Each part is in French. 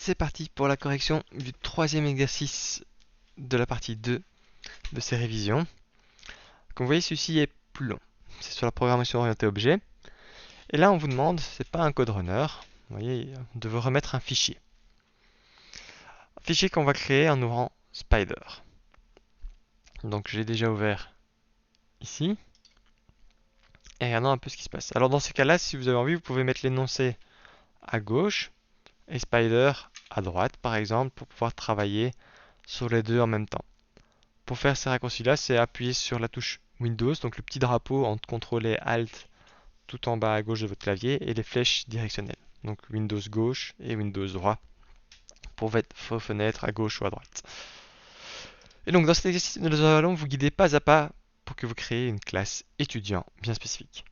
c'est parti pour la correction du troisième exercice de la partie 2 de ces révisions. Comme vous voyez, celui-ci est plus long. C'est sur la programmation orientée objet. Et là, on vous demande, c'est pas un code runner, vous voyez, de vous remettre un fichier. Un fichier qu'on va créer en ouvrant Spider. Donc j'ai déjà ouvert ici. Et regardons un peu ce qui se passe. Alors dans ces cas-là, si vous avez envie, vous pouvez mettre l'énoncé à gauche et Spider à droite, par exemple, pour pouvoir travailler sur les deux en même temps. Pour faire ces raccourcis-là, c'est appuyer sur la touche Windows, donc le petit drapeau entre CTRL et ALT tout en bas à gauche de votre clavier, et les flèches directionnelles. Donc Windows gauche et Windows droit pour vos fenêtres à gauche ou à droite. Et donc dans cet exercice, nous allons vous guider pas à pas pour que vous créez une classe étudiant bien spécifique.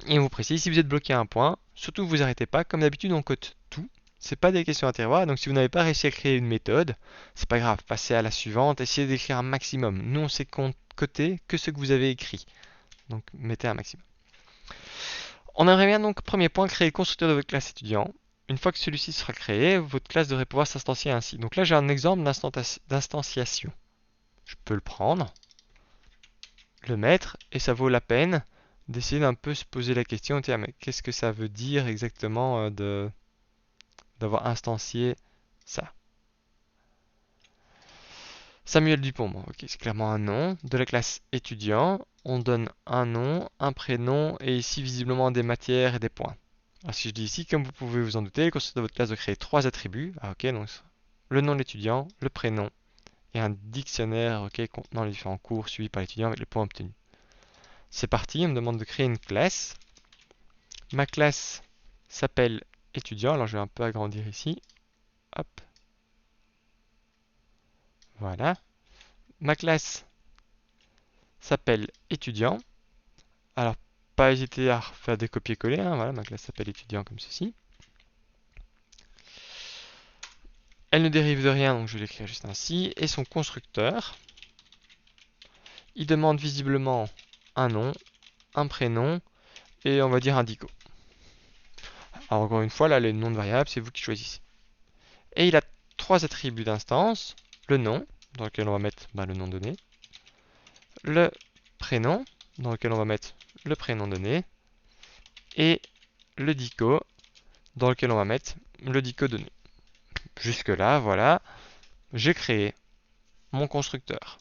Et on vous précise, si vous êtes bloqué à un point, surtout vous arrêtez pas, comme d'habitude on code tout. C'est pas des questions interrogaires, donc si vous n'avez pas réussi à créer une méthode, c'est pas grave, passez à la suivante, essayez d'écrire un maximum. Nous on sait coder que ce que vous avez écrit. Donc mettez un maximum. On aimerait bien donc, premier point, créer le constructeur de votre classe étudiant. Une fois que celui-ci sera créé, votre classe devrait pouvoir s'instancier ainsi. Donc là j'ai un exemple d'instanciation. Je peux le prendre, le mettre, et ça vaut la peine d'essayer d'un peu se poser la question, tiens, mais qu'est-ce que ça veut dire exactement d'avoir instancié ça? Samuel Dupont, bon, ok, c'est clairement un nom. De la classe étudiant, on donne un nom, un prénom, et ici visiblement des matières et des points. Alors si je dis ici, comme vous pouvez vous en douter, le constructeur de votre classe doit créer trois attributs. Ah, ok, donc le nom de l'étudiant, le prénom, et un dictionnaire ok, contenant les différents cours suivis par l'étudiant avec les points obtenus. C'est parti, on me demande de créer une classe. Ma classe s'appelle étudiant, alors je vais un peu agrandir ici. Hop. Voilà. Ma classe s'appelle étudiant. Alors, pas hésiter à faire des copier-coller. Hein, voilà, ma classe s'appelle étudiant comme ceci. Elle ne dérive de rien, donc je vais l'écrire juste ainsi. Et son constructeur, il demande visiblement un nom, un prénom, et on va dire un dico. Alors encore une fois, là, les noms de variables, c'est vous qui choisissez. Et il a trois attributs d'instance. Le nom, dans lequel on va mettre le nom donné. Le prénom, dans lequel on va mettre le prénom donné. Et le dico, dans lequel on va mettre le dico donné. Jusque-là, voilà, j'ai créé mon constructeur.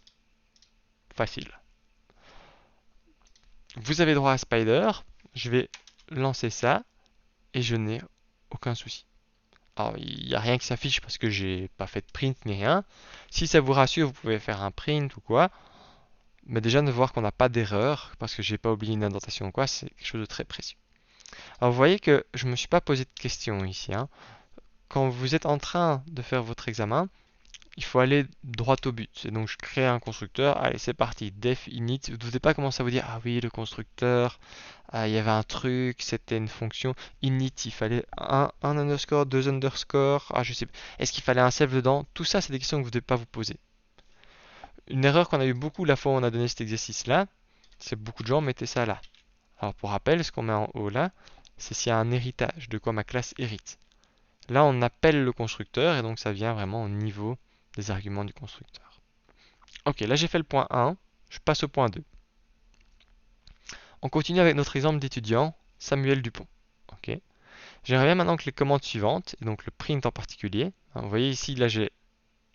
Facile. Vous avez droit à Spider, je vais lancer ça, et je n'ai aucun souci. Alors, il n'y a rien qui s'affiche parce que j'ai pas fait de print ni rien. Si ça vous rassure, vous pouvez faire un print ou quoi. Mais déjà, de voir qu'on n'a pas d'erreur, parce que j'ai pas oublié une indentation ou quoi, c'est quelque chose de très précieux. Alors, vous voyez que je ne me suis pas posé de questions ici. Hein. Quand vous êtes en train de faire votre examen, il faut aller droit au but. Et donc, je crée un constructeur. Allez, c'est parti. Def init. Vous ne devez pas commencer à vous dire, ah oui, le constructeur, il y avait un truc, c'était une fonction. Init, il fallait un underscore, deux underscore. Ah, je sais. Est-ce qu'il fallait un self dedans? Tout ça, c'est des questions que vous ne devez pas vous poser. Une erreur qu'on a eu beaucoup la fois où on a donné cet exercice-là, c'est que beaucoup de gens mettaient ça là. Alors, pour rappel, ce qu'on met en haut là, c'est s'il y a un héritage, de quoi ma classe hérite. Là, on appelle le constructeur et donc ça vient vraiment au niveau des arguments du constructeur. Ok, là j'ai fait le point 1, je passe au point 2. On continue avec notre exemple d'étudiant, Samuel Dupont. Ok. J'aimerais bien maintenant que les commandes suivantes, et donc le print en particulier, hein, vous voyez ici, là j'ai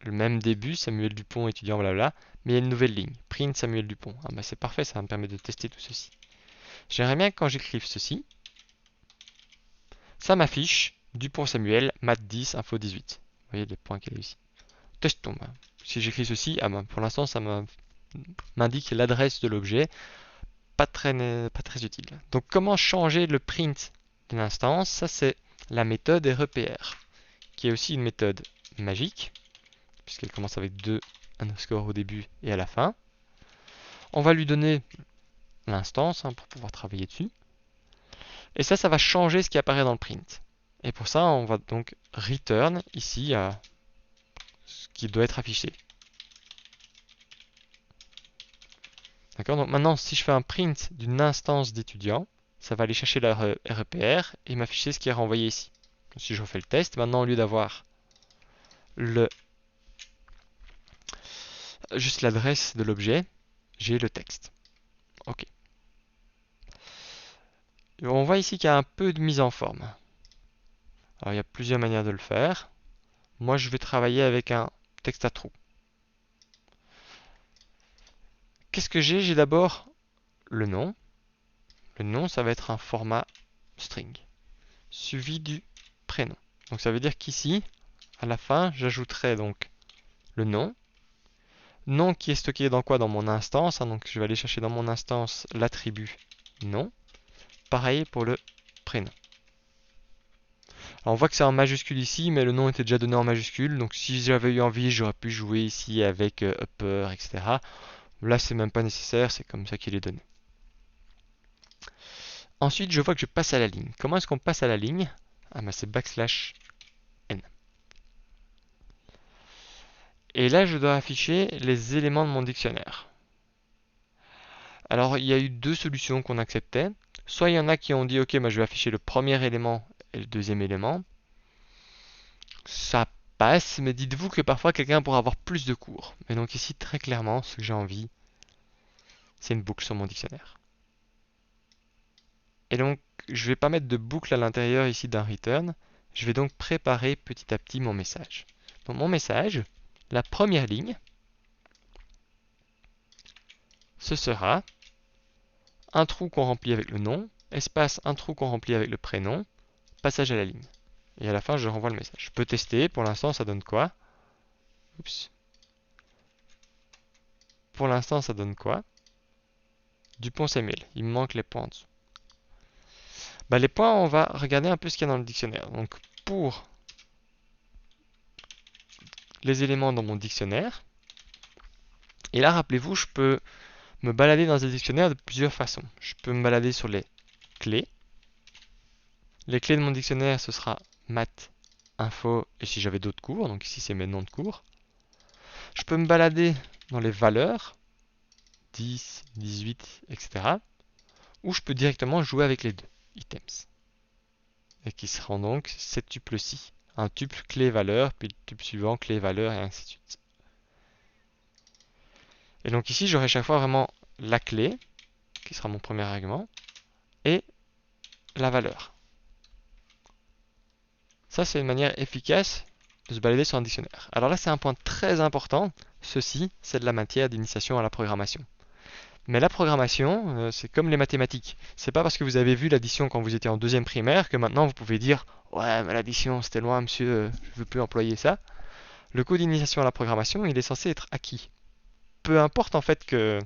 le même début, Samuel Dupont, étudiant, blablabla, mais il y a une nouvelle ligne, print Samuel Dupont. Ah bah c'est parfait, ça va me permettre de tester tout ceci. J'aimerais bien que quand j'écrive ceci, ça m'affiche Dupont Samuel, maths 10, info 18. Vous voyez les points qu'il y a ici. Testons. Si j'écris ceci, ah ben, pour l'instant ça m'indique l'adresse de l'objet, pas très utile. Donc comment changer le print d'une instance? Ça c'est la méthode REPR, qui est aussi une méthode magique, puisqu'elle commence avec 2 underscore au début et à la fin. On va lui donner l'instance pour pouvoir travailler dessus. Et ça va changer ce qui apparaît dans le print. Et pour ça, on va donc return ici ce qui doit être affiché. D'accord. Donc maintenant, si je fais un print d'une instance d'étudiant, ça va aller chercher la REPR et m'afficher ce qui est renvoyé ici. Si je refais le test, maintenant au lieu d'avoir juste l'adresse de l'objet, j'ai le texte. OK. On voit ici qu'il y a un peu de mise en forme. Alors, il y a plusieurs manières de le faire. Moi, je vais travailler avec un texte à trous. Qu'est-ce que j'ai? J'ai d'abord le nom. Le nom, ça va être un format string, suivi du prénom. Donc ça veut dire qu'ici, à la fin, j'ajouterai donc le nom. Nom qui est stocké dans quoi? Dans mon instance. Donc je vais aller chercher dans mon instance l'attribut nom. Pareil pour le prénom. Alors on voit que c'est en majuscule ici, mais le nom était déjà donné en majuscule. Donc si j'avais eu envie, j'aurais pu jouer ici avec upper, etc. Là, c'est même pas nécessaire, c'est comme ça qu'il est donné. Ensuite, je vois que je passe à la ligne. Comment est-ce qu'on passe à la ligne? Ah ben c'est backslash n. Et là, je dois afficher les éléments de mon dictionnaire. Alors, il y a eu deux solutions qu'on acceptait. Soit il y en a qui ont dit, ok, moi je vais afficher le premier élément et le deuxième élément. Ça passe, mais dites-vous que parfois quelqu'un pourra avoir plus de cours. Et donc ici, très clairement, ce que j'ai envie, c'est une boucle sur mon dictionnaire. Et donc, je ne vais pas mettre de boucle à l'intérieur ici d'un return. Je vais donc préparer petit à petit mon message. Donc mon message, la première ligne, ce sera un trou qu'on remplit avec le nom, espace un trou qu'on remplit avec le prénom, passage à la ligne. Et à la fin, je renvoie le message. Je peux tester, pour l'instant, ça donne quoi? Oups. Pour l'instant, ça donne quoi? Dupont-Samuel. Il me manque les points en dessous. Les points, on va regarder un peu ce qu'il y a dans le dictionnaire. Donc, pour les éléments dans mon dictionnaire, et là, rappelez-vous, je peux me balader dans un dictionnaire de plusieurs façons. Je peux me balader sur les clés. Les clés de mon dictionnaire, ce sera maths, info, et si j'avais d'autres cours, donc ici c'est mes noms de cours. Je peux me balader dans les valeurs, 10, 18, etc. Ou je peux directement jouer avec les deux items. Et qui seront donc cette tuple-ci. Un tuple clé-valeur, puis le tuple suivant clé-valeur, et ainsi de suite. Et donc ici, j'aurai chaque fois vraiment la clé, qui sera mon premier argument, et la valeur. Ça, c'est une manière efficace de se balader sur un dictionnaire. Alors là, c'est un point très important. Ceci, c'est de la matière d'initiation à la programmation. Mais la programmation, c'est comme les mathématiques. C'est pas parce que vous avez vu l'addition quand vous étiez en deuxième primaire que maintenant vous pouvez dire ouais, mais l'addition c'était loin, monsieur, je veux plus employer ça. Le cours d'initiation à la programmation, il est censé être acquis. Peu importe en fait que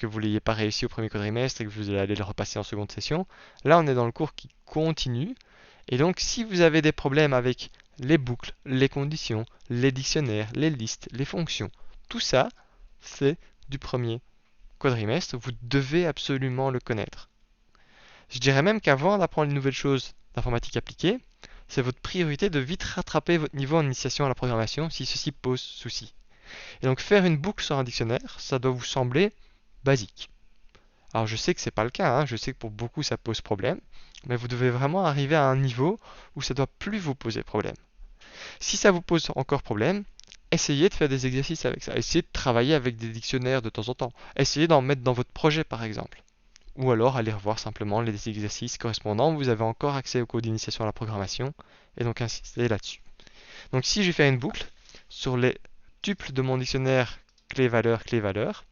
vous l'ayez pas réussi au premier quadrimestre et que vous allez le repasser en seconde session. Là, on est dans le cours qui continue. Et donc, si vous avez des problèmes avec les boucles, les conditions, les dictionnaires, les listes, les fonctions, tout ça, c'est du premier quadrimestre. Vous devez absolument le connaître. Je dirais même qu'avant d'apprendre une nouvelle chose d'informatique appliquée, c'est votre priorité de vite rattraper votre niveau en initiation à la programmation si ceci pose souci. Et donc faire une boucle sur un dictionnaire, ça doit vous sembler basique. Alors je sais que c'est pas le cas, hein, je sais que pour beaucoup ça pose problème, mais vous devez vraiment arriver à un niveau où ça ne doit plus vous poser problème. Si ça vous pose encore problème, essayez de faire des exercices avec ça, essayez de travailler avec des dictionnaires de temps en temps, essayez d'en mettre dans votre projet par exemple. Ou alors aller revoir simplement les exercices correspondants, vous avez encore accès au cours d'initiation à la programmation, et donc insistez là-dessus. Donc si je vais faire une boucle sur les tuples de mon dictionnaire clé-valeur,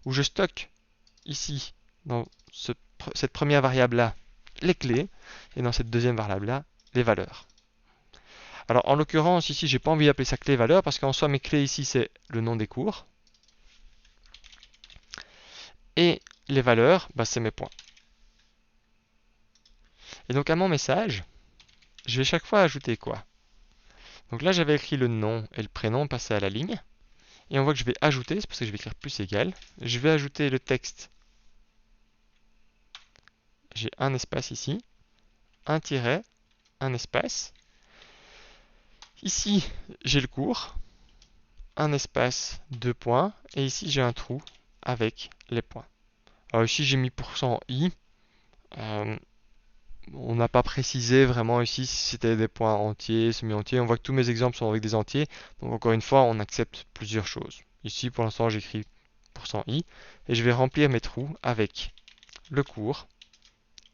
où je stocke ici, dans cette première variable-là, les clés, et dans cette deuxième variable-là, les valeurs. Alors, en l'occurrence, ici, j'ai pas envie d'appeler ça clé-valeur, parce qu'en soi, mes clés ici, c'est le nom des cours. Et les valeurs, c'est mes points. Et donc, à mon message, je vais chaque fois ajouter quoi? Donc là, j'avais écrit le nom et le prénom passé à la ligne. Et on voit que je vais ajouter, c'est pour ça que je vais écrire plus égal. Je vais ajouter le texte. J'ai un espace ici, un tiret, un espace. Ici, j'ai le cours, un espace, 2 points, et ici j'ai un trou avec les points. Alors ici j'ai mis %i, on n'a pas précisé vraiment ici si c'était des points entiers, semi-entiers. On voit que tous mes exemples sont avec des entiers. Donc encore une fois, on accepte plusieurs choses. Ici, pour l'instant, j'écris %i et je vais remplir mes trous avec le cours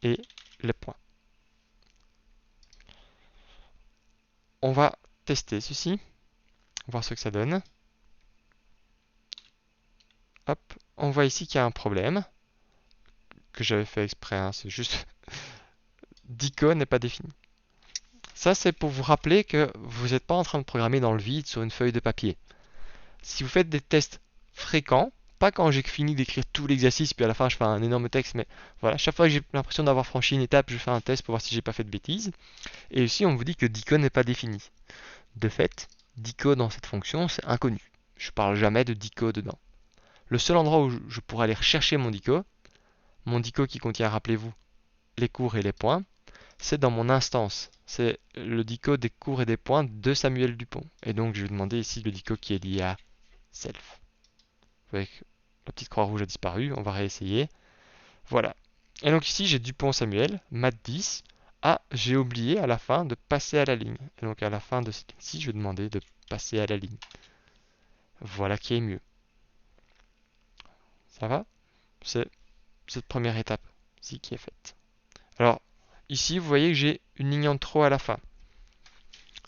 et les points. On va tester ceci, voir ce que ça donne. Hop, on voit ici qu'il y a un problème que j'avais fait exprès, hein, c'est juste d'icône n'est pas défini. Ça, c'est pour vous rappeler que vous n'êtes pas en train de programmer dans le vide sur une feuille de papier. Si vous faites des tests fréquents, pas quand j'ai fini d'écrire tout l'exercice, puis à la fin je fais un énorme texte, mais voilà, chaque fois que j'ai l'impression d'avoir franchi une étape, je fais un test pour voir si j'ai pas fait de bêtises. Et ici, on vous dit que d'icône n'est pas défini. De fait, dico dans cette fonction, c'est inconnu. Je ne parle jamais de dico dedans. Le seul endroit où je pourrais aller rechercher mon dico qui contient, rappelez-vous, les cours et les points, c'est dans mon instance. C'est le dico des cours et des points de Samuel Dupont. Et donc je vais demander ici le dico qui est lié à self. Vous voyez que la petite croix rouge a disparu, on va réessayer. Voilà. Et donc ici j'ai Dupont Samuel, math 10. Ah, j'ai oublié à la fin de passer à la ligne. Et donc à la fin de cette ligne-ci, je vais demander de passer à la ligne. Voilà qui est mieux. Ça va? C'est cette première étape-ci qui est faite. Alors, ici, vous voyez que j'ai une ligne en trop à la fin.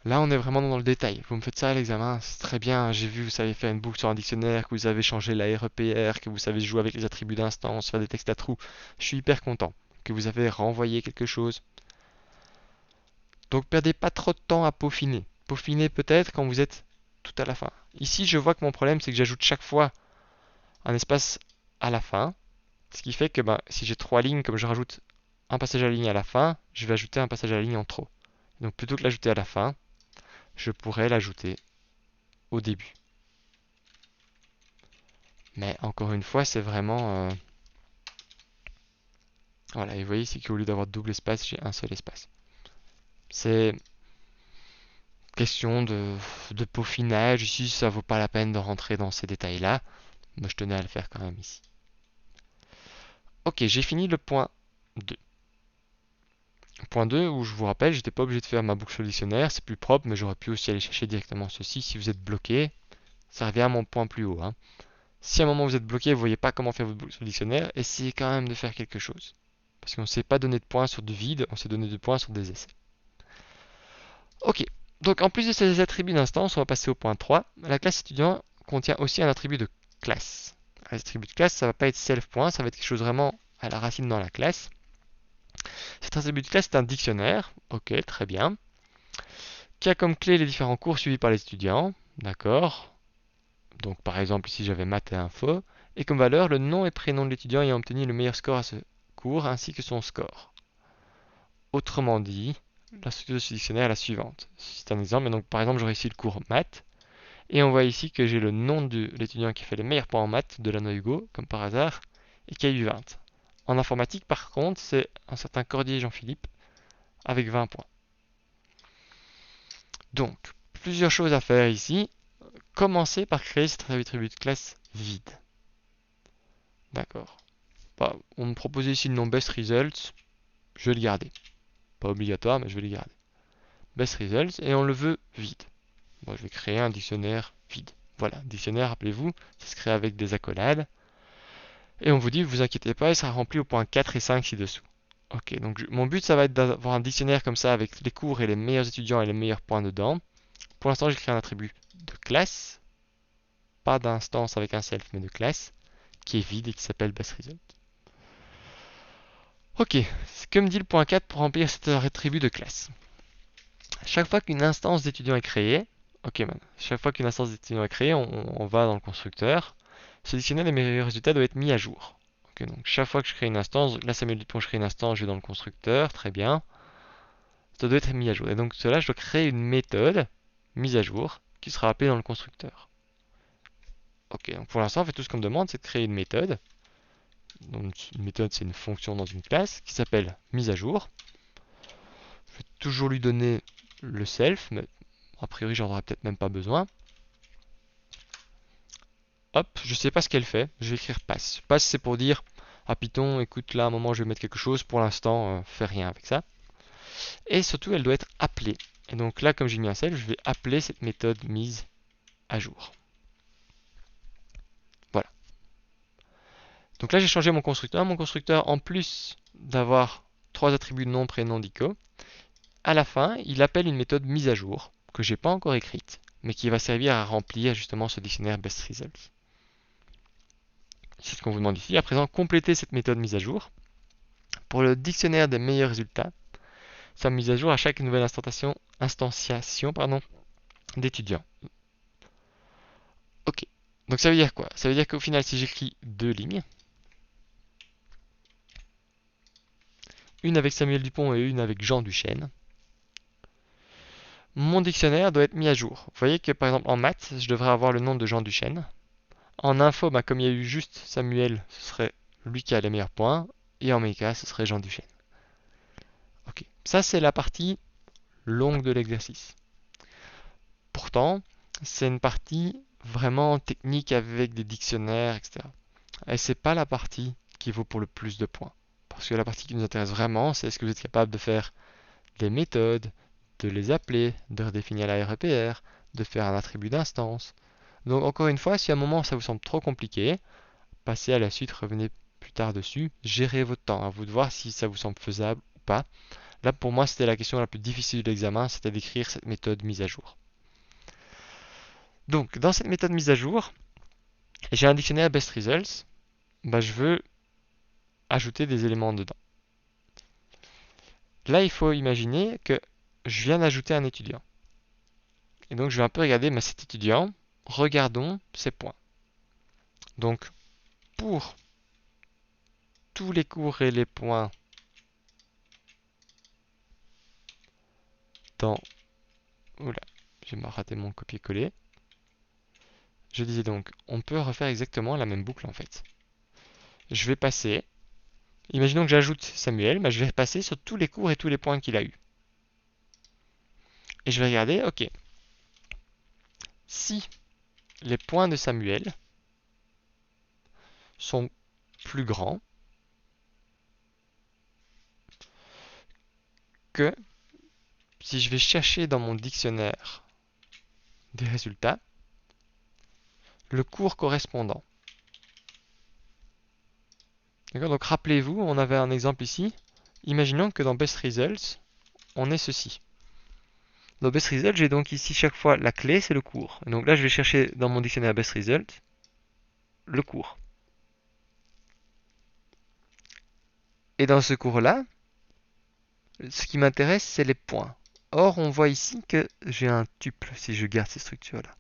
Là, on est vraiment dans le détail. Vous me faites ça à l'examen, c'est très bien. J'ai vu que vous savez faire une boucle sur un dictionnaire, que vous avez changé la REPR, que vous savez jouer avec les attributs d'instance, faire des textes à trous. Je suis hyper content que vous avez renvoyé quelque chose. Donc, perdez pas trop de temps à peaufiner. Peaufiner peut-être quand vous êtes tout à la fin. Ici, je vois que mon problème, c'est que j'ajoute chaque fois un espace à la fin. Ce qui fait que si j'ai 3 lignes, comme je rajoute un passage à la ligne à la fin, je vais ajouter un passage à la ligne en trop. Donc plutôt que l'ajouter à la fin, je pourrais l'ajouter au début. Mais encore une fois, c'est vraiment... Voilà, et vous voyez ici qu'au lieu d'avoir double espace, j'ai un seul espace. C'est question de peaufinage. Ici, ça vaut pas la peine de rentrer dans ces détails-là. Mais je tenais à le faire quand même ici. Ok, j'ai fini le point 2. Point 2, où je vous rappelle, j'étais pas obligé de faire ma boucle sur le dictionnaire, c'est plus propre, mais j'aurais pu aussi aller chercher directement ceci. Si vous êtes bloqué, ça revient à mon point plus haut. Hein. Si à un moment vous êtes bloqué, vous ne voyez pas comment faire votre boucle sur le dictionnaire, essayez quand même de faire quelque chose. Parce qu'on ne sait pas donner de points sur du vide, on sait donner de points sur des essais. Ok, donc en plus de ces attributs d'instance, on va passer au point 3. La classe étudiant contient aussi un attribut de classe. L'attribut de classe, ça ne va pas être self-point, ça va être quelque chose vraiment à la racine dans la classe. Cet attribut de classe est un dictionnaire, ok, très bien, qui a comme clé les différents cours suivis par les étudiants, d'accord. Donc par exemple ici j'avais maths et info, et comme valeur le nom et prénom de l'étudiant ayant obtenu le meilleur score à ce cours ainsi que son score. Autrement dit, la structure de ce dictionnaire est la suivante. C'est un exemple, et donc par exemple j'aurais ici le cours maths, et on voit ici que j'ai le nom de l'étudiant qui fait les meilleurs points en maths de la Hugo, comme par hasard, et qui a eu 20. En informatique par contre c'est un certain Cordier Jean-Philippe avec 20 points. Donc, plusieurs choses à faire ici. Commencez par créer cet attribut de classe vide. D'accord. On me proposait ici le nom best results. Je vais le garder. Pas obligatoire, mais je vais le garder. Best results, et on le veut vide. Bon, je vais créer un dictionnaire vide. Voilà, dictionnaire, rappelez-vous, ça se crée avec des accolades. Et on vous dit, vous inquiétez pas, il sera rempli au point 4 et 5 ci-dessous. Ok, donc mon but, ça va être d'avoir un dictionnaire comme ça avec les cours et les meilleurs étudiants et les meilleurs points dedans. Pour l'instant, j'ai créé un attribut de classe, pas d'instance avec un self, mais de classe, qui est vide et qui s'appelle best_result. Ok, que me dit le point 4 pour remplir cet attribut de classe? Chaque fois qu'une instance d'étudiant est créée, chaque fois qu'une instance d'étudiant est créée, on va dans le constructeur. Ce dictionnaire des meilleurs résultats doit être mis à jour. Ok, donc chaque fois que je crée une instance, là Samuel Dupont, je crée une instance, je vais dans le constructeur, très bien. Ça doit être mis à jour. Et donc cela, je dois créer une méthode mise à jour qui sera appelée dans le constructeur. Ok, donc pour l'instant, en fait, tout ce qu'on me demande, c'est de créer une méthode. Donc une méthode, c'est une fonction dans une classe qui s'appelle mise à jour. Je vais toujours lui donner le self, mais a priori, j'en aurai peut-être même pas besoin. Hop, je sais pas ce qu'elle fait. Je vais écrire pass. Pass, c'est pour dire à Python, écoute, là, à un moment, je vais mettre quelque chose, pour l'instant, fais rien avec ça. Et surtout, elle doit être appelée. Et donc là, comme j'ai mis un self, je vais appeler cette méthode mise à jour. Voilà. Donc là, j'ai changé mon constructeur. Mon constructeur, en plus d'avoir 3 attributs de nom, prénom, dico, à la fin, il appelle une méthode mise à jour, que j'ai pas encore écrite, mais qui va servir à remplir justement ce dictionnaire best results. C'est ce qu'on vous demande ici. À présent, complétez cette méthode mise à jour. Pour le dictionnaire des meilleurs résultats, ça mise à jour à chaque nouvelle instanciation d'étudiants. Ok. Donc ça veut dire quoi? Ça veut dire qu'au final, si j'écris 2 lignes, une avec Samuel Dupont et une avec Jean Duchesne, mon dictionnaire doit être mis à jour. Vous voyez que par exemple en maths, je devrais avoir le nom de Jean Duchesne. En info, comme il y a eu juste Samuel, ce serait lui qui a les meilleurs points. Et en méca, ce serait Jean Duchesne. Ok. Ça, c'est la partie longue de l'exercice. Pourtant, c'est une partie vraiment technique avec des dictionnaires, etc. Et c'est pas la partie qui vaut pour le plus de points. Parce que la partie qui nous intéresse vraiment, c'est est-ce que vous êtes capable de faire des méthodes, de les appeler, de redéfinir la REPR, de faire un attribut d'instance. Donc encore une fois, si à un moment ça vous semble trop compliqué, passez à la suite, revenez plus tard dessus, gérez votre temps, à vous de voir si ça vous semble faisable ou pas. Là pour moi c'était la question la plus difficile de l'examen, c'était d'écrire cette méthode mise à jour. Donc dans cette méthode mise à jour, j'ai un dictionnaire best results, je veux ajouter des éléments dedans. Là il faut imaginer que je viens d'ajouter un étudiant. Et donc je vais un peu regarder cet étudiant, regardons ses points. Donc pour tous les cours et les points dans... Oula, j'ai raté mon copier-coller. Je disais donc, on peut refaire exactement la même boucle en fait. Je vais passer, imaginons que j'ajoute Samuel, je vais passer sur tous les cours et tous les points qu'il a eu. Et je vais regarder, ok, si les points de Samuel sont plus grands que si je vais chercher dans mon dictionnaire des résultats le cours correspondant. D'accord, donc rappelez-vous, on avait un exemple ici. Imaginons que dans Best Results, on ait ceci. Dans Best Results, j'ai donc ici chaque fois la clé, c'est le cours. Et donc là, je vais chercher dans mon dictionnaire Best Results le cours. Et dans ce cours-là, ce qui m'intéresse, c'est les points. Or, on voit ici que j'ai un tuple si je garde ces structures-là.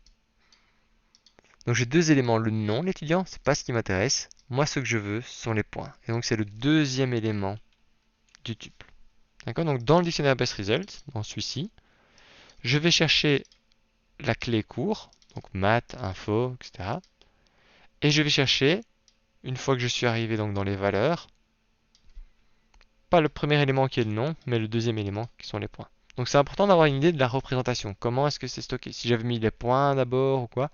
Donc j'ai 2 éléments. Le nom, l'étudiant, c'est pas ce qui m'intéresse. Moi, ce que je veux, ce sont les points. Et donc c'est le 2e élément du tuple. D'accord? Donc dans le dictionnaire Best Results, dans celui-ci, je vais chercher la clé cours, donc maths, info, etc. Et je vais chercher, une fois que je suis arrivé donc dans les valeurs, pas le premier élément qui est le nom, mais le 2e élément qui sont les points. Donc c'est important d'avoir une idée de la représentation. Comment est-ce que c'est stocké? Si j'avais mis les points d'abord ou quoi,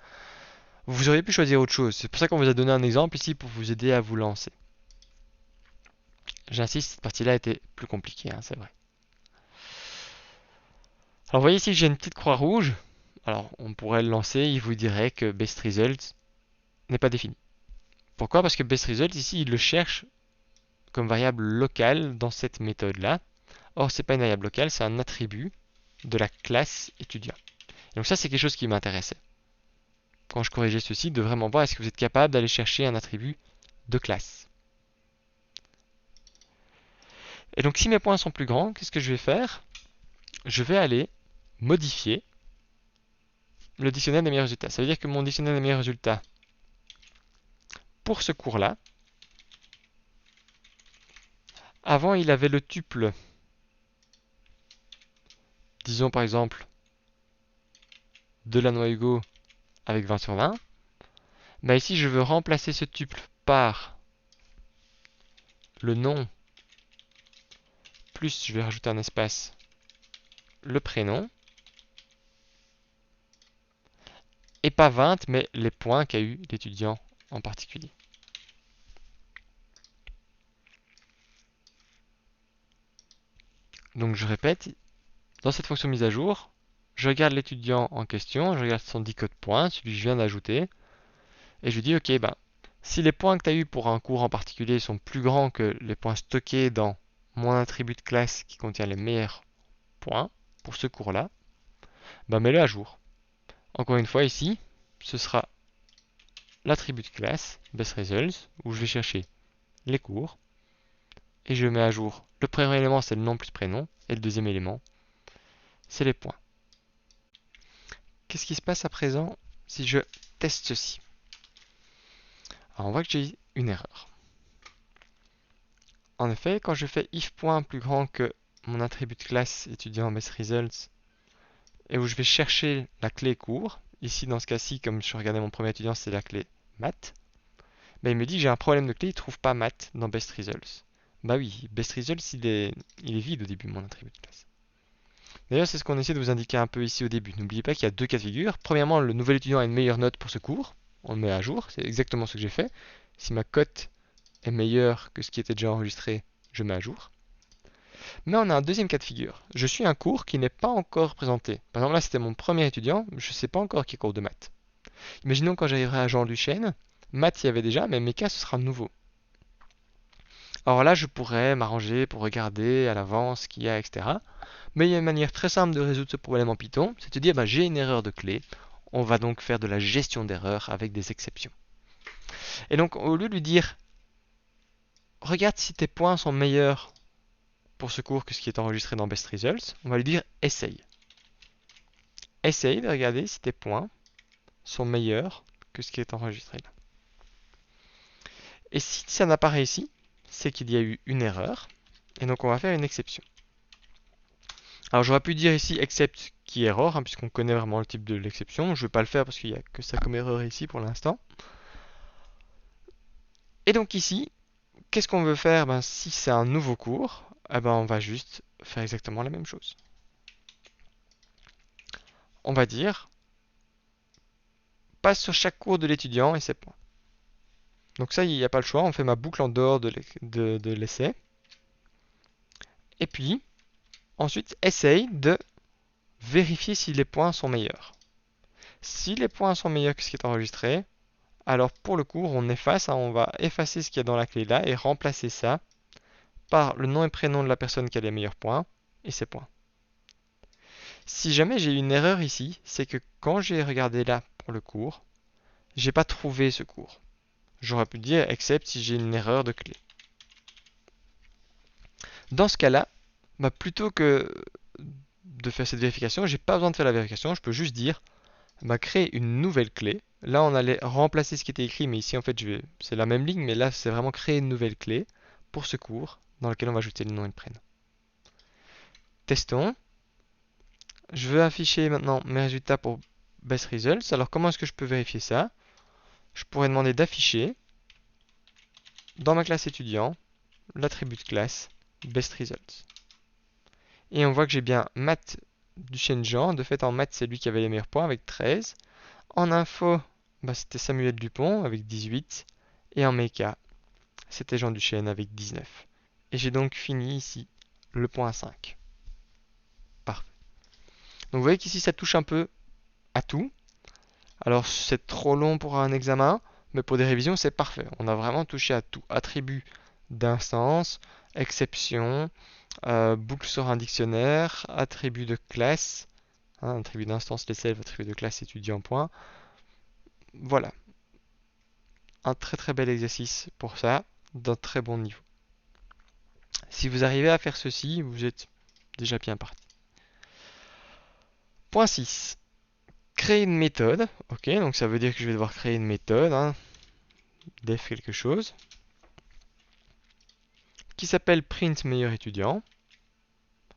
vous auriez pu choisir autre chose. C'est pour ça qu'on vous a donné un exemple ici pour vous aider à vous lancer. J'insiste, cette partie-là était plus compliquée, c'est vrai. Alors vous voyez ici que j'ai une petite croix rouge. Alors on pourrait le lancer, il vous dirait que best result n'est pas défini. Pourquoi? Parce que best result ici il le cherche comme variable locale dans cette méthode-là. Or c'est pas une variable locale, c'est un attribut de la classe étudiant. Et donc ça c'est quelque chose qui m'intéressait. Quand je corrigeais ceci, de vraiment voir est-ce que vous êtes capable d'aller chercher un attribut de classe. Et donc si mes points sont plus grands, qu'est-ce que je vais faire? Je vais aller modifier le dictionnaire des meilleurs résultats. Ça veut dire que mon dictionnaire des meilleurs résultats, pour ce cours-là, avant il avait le tuple, disons par exemple, Delanoë-Hugo avec 20 sur 20. Ici je veux remplacer ce tuple par le nom, plus je vais rajouter un espace, le prénom, et pas 20, mais les points qu'a eu l'étudiant en particulier. Donc je répète, dans cette fonction mise à jour, je regarde l'étudiant en question, je regarde son 10 code points, celui que je viens d'ajouter, et je lui dis, ok, ben, si les points que tu as eu pour un cours en particulier sont plus grands que les points stockés dans mon attribut de classe qui contient les meilleurs points pour ce cours-là, ben mets-le à jour. Encore une fois, ici, ce sera l'attribut de classe, bestResults, où je vais chercher les cours, et je mets à jour. Le premier élément, c'est le nom plus prénom, et le deuxième élément, c'est les points. Qu'est-ce qui se passe à présent si je teste ceci? Alors on voit que j'ai une erreur. En effet, quand je fais if point plus grand que mon attribut de classe étudiant bestResults, et où je vais chercher la clé cours, ici dans ce cas-ci, comme je regardais mon premier étudiant, c'est la clé maths, ben, il me dit que j'ai un problème de clé, il ne trouve pas maths dans bestResults. Bah oui, bestResults, il est vide au début, mon attribut de classe. D'ailleurs, c'est ce qu'on essaie de vous indiquer un peu ici au début. N'oubliez pas qu'il y a deux cas de figure. Premièrement, le nouvel étudiant a une meilleure note pour ce cours. On le met à jour. C'est exactement ce que j'ai fait. Si ma cote est meilleure que ce qui était déjà enregistré, je mets à jour. Mais on a un deuxième cas de figure. Je suis un cours qui n'est pas encore présenté. Par exemple, là, c'était mon premier étudiant. Je ne sais pas encore qui est cours de maths. Imaginons quand j'arriverai à Jean Duchesne. Maths, il y avait déjà, mais mes cas, ce sera nouveau. Alors là, je pourrais m'arranger pour regarder à l'avance ce qu'il y a, etc. Mais il y a une manière très simple de résoudre ce problème en Python, c'est de dire bah, j'ai une erreur de clé. On va donc faire de la gestion d'erreurs avec des exceptions. Et donc au lieu de lui dire regarde si tes points sont meilleurs pour ce cours que ce qui est enregistré dans bestResults, on va lui dire essaye. Essaye de regarder si tes points sont meilleurs que ce qui est enregistré là. Et si ça n'apparaît ici, c'est qu'il y a eu une erreur. Et donc on va faire une exception. Alors j'aurais pu dire ici except qui error, hein, puisqu'on connaît vraiment le type de l'exception. Je ne vais pas le faire parce qu'il n'y a que ça comme erreur ici pour l'instant. Et donc ici, qu'est-ce qu'on veut faire? Ben, si c'est un nouveau cours, eh ben, on va juste faire exactement la même chose. On va dire passe sur chaque cours de l'étudiant et ses points. Donc ça, il n'y a pas le choix, on fait ma boucle en dehors de l'essai. Et puis, ensuite, essaye de vérifier si les points sont meilleurs. Si les points sont meilleurs que ce qui est enregistré, alors pour le cours, on efface, hein, on va effacer ce qu'il y a dans la clé là et remplacer ça par le nom et prénom de la personne qui a les meilleurs points et ses points. Si jamais j'ai une erreur ici, c'est que quand j'ai regardé là pour le cours, j'ai pas trouvé ce cours. J'aurais pu dire except si j'ai une erreur de clé. Dans ce cas-là, bah, plutôt que de faire cette vérification, j'ai pas besoin de faire la vérification, je peux juste dire bah, créer une nouvelle clé. Là, on allait remplacer ce qui était écrit, mais ici, en fait, c'est la même ligne, mais là, c'est vraiment créer une nouvelle clé pour ce cours dans lequel on va ajouter le nom et le prénom. Testons. Je veux afficher maintenant mes résultats pour bestResults. Alors, comment est-ce que je peux vérifier ça? Je pourrais demander d'afficher dans ma classe étudiant l'attribut de classe bestResults. Et on voit que j'ai bien maths Duchesne Jean. De fait, en maths, c'est lui qui avait les meilleurs points avec 13. En info, bah, c'était Samuel Dupont avec 18. Et en méca, c'était Jean Duchesne avec 19. Et j'ai donc fini ici le point 5. Parfait. Donc vous voyez qu'ici, ça touche un peu à tout. Alors c'est trop long pour un examen, mais pour des révisions, c'est parfait. On a vraiment touché à tout. Attribut d'instance, exception, boucle sur un dictionnaire, attribut de classe, hein, attribut d'instance les self, attribut de classe étudiant point. Voilà. Un très très bel exercice pour ça, d'un très bon niveau. Si vous arrivez à faire ceci, vous êtes déjà bien parti. Point 6. Créer une méthode. Ok, donc ça veut dire que je vais devoir créer une méthode, hein, def quelque chose, qui s'appelle print meilleur étudiant.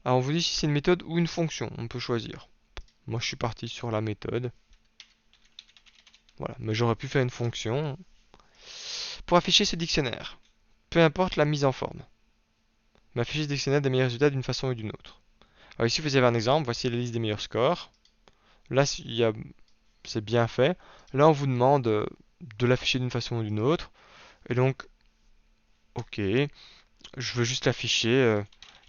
Alors on vous dit si c'est une méthode ou une fonction, on peut choisir. Moi je suis parti sur la méthode. Voilà, mais j'aurais pu faire une fonction pour afficher ce dictionnaire. Peu importe la mise en forme. Mais afficher ce dictionnaire des meilleurs résultats d'une façon ou d'une autre. Alors ici vous avez un exemple, voici la liste des meilleurs scores. Là c'est bien fait. Là on vous demande de l'afficher d'une façon ou d'une autre. Et donc, ok, je veux juste l'afficher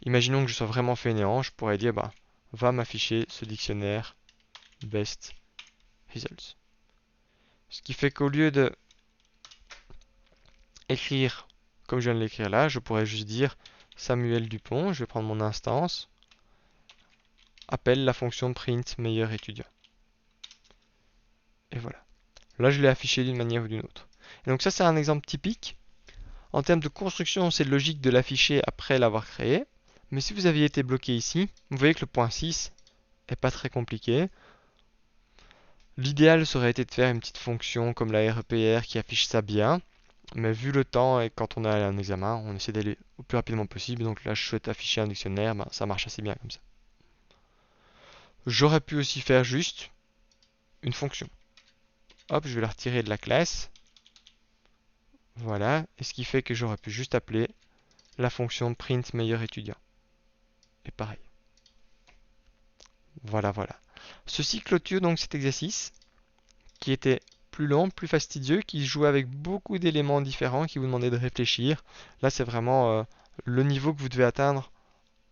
Imaginons que je sois vraiment fainéant, je pourrais dire, bah, va m'afficher ce dictionnaire best results. Ce qui fait qu'au lieu de écrire comme je viens de l'écrire là, je pourrais juste dire Samuel Dupont, je vais prendre mon instance, appelle la fonction print meilleur étudiant. Et voilà. Là, je l'ai affiché d'une manière ou d'une autre. Et donc ça, c'est un exemple typique. En termes de construction, c'est logique de l'afficher après l'avoir créé. Mais si vous aviez été bloqué ici, vous voyez que le point 6 est pas très compliqué. L'idéal serait été de faire une petite fonction comme la REPR qui affiche ça bien. Mais vu le temps et quand on a un examen, on essaie d'aller au plus rapidement possible. Donc là, je souhaite afficher un dictionnaire, ben, ça marche assez bien comme ça. J'aurais pu aussi faire juste une fonction. Hop, je vais la retirer de la classe. Voilà. Et ce qui fait que j'aurais pu juste appeler la fonction print meilleur étudiant. Et pareil. Voilà, voilà. Ceci clôture donc cet exercice qui était plus long, plus fastidieux, qui jouait avec beaucoup d'éléments différents, qui vous demandait de réfléchir. Là, c'est vraiment le niveau que vous devez atteindre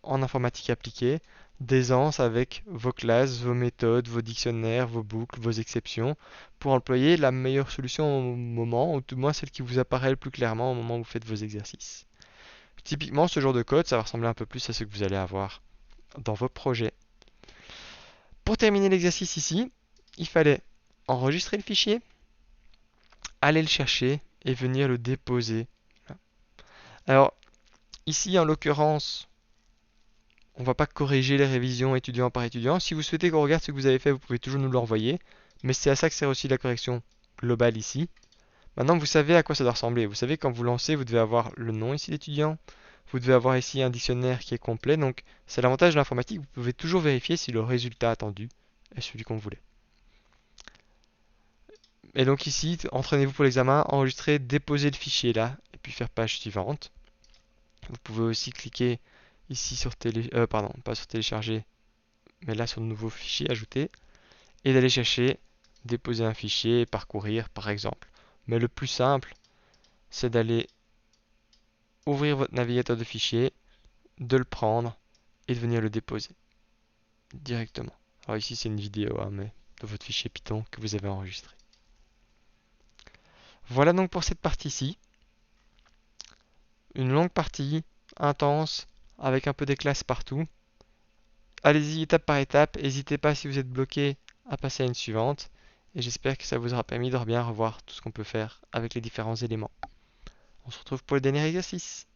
en informatique appliquée, d'aisance avec vos classes, vos méthodes, vos dictionnaires, vos boucles, vos exceptions, pour employer la meilleure solution au moment, ou tout du moins celle qui vous apparaît le plus clairement au moment où vous faites vos exercices. Typiquement, ce genre de code, ça va ressembler un peu plus à ce que vous allez avoir dans vos projets. Pour terminer l'exercice ici, il fallait enregistrer le fichier, aller le chercher et venir le déposer. Alors, ici, en l'occurrence, on ne va pas corriger les révisions étudiant par étudiant. Si vous souhaitez qu'on regarde ce que vous avez fait, vous pouvez toujours nous l'envoyer. Mais c'est à ça que sert aussi la correction globale ici. Maintenant, vous savez à quoi ça doit ressembler. Vous savez, quand vous lancez, vous devez avoir le nom ici d'étudiant. Vous devez avoir ici un dictionnaire qui est complet. Donc, c'est l'avantage de l'informatique. Vous pouvez toujours vérifier si le résultat attendu est celui qu'on voulait. Et donc ici, entraînez-vous pour l'examen, enregistrer, déposer le fichier là, et puis faire page suivante. Vous pouvez aussi cliquer ici sur pardon, pas sur télécharger, mais là sur le nouveau fichier, ajouter, et d'aller chercher, déposer un fichier et parcourir par exemple. Mais le plus simple, c'est d'aller ouvrir votre navigateur de fichiers, de le prendre et de venir le déposer directement. Alors ici c'est une vidéo, hein, mais de votre fichier Python que vous avez enregistré. Voilà donc pour cette partie-ci. Une longue partie, intense, avec un peu des classes partout. Allez-y étape par étape, n'hésitez pas si vous êtes bloqué à passer à une suivante. Et j'espère que ça vous aura permis de bien revoir tout ce qu'on peut faire avec les différents éléments. On se retrouve pour le dernier exercice.